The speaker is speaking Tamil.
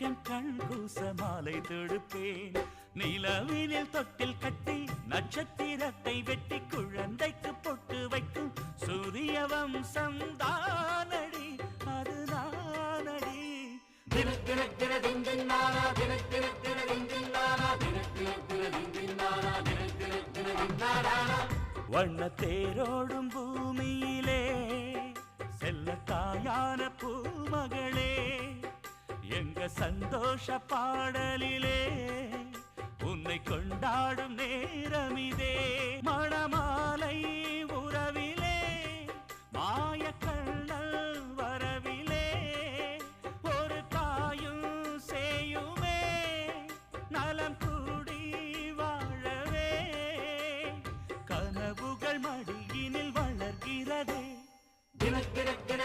என் கண் கூச மாலை தொடுப்பேன். நிலவினில் தொட்டில் கட்டி நட்சத்திரத்தை வெட்டி குழந்தைக்கு பொட்டு வைக்கும் சூரிய வம்சம் தானடி, அது நானடி. வண்ண தேரோடும் பூமியிலே செல்ல தாயான பூமகளே, எங்க சந்தோஷ பாடலிலே உன்னை கொண்டாடும் நேரமிதே. மணமாலை உறவிலே மாயக்கண்ணல் வரவிலே ஒரு தாயும் செய்யுமே நலம் கூடி வாழவே. கனவுகள் மடியினில் வளர்கிறதே. தினத்திரத்தின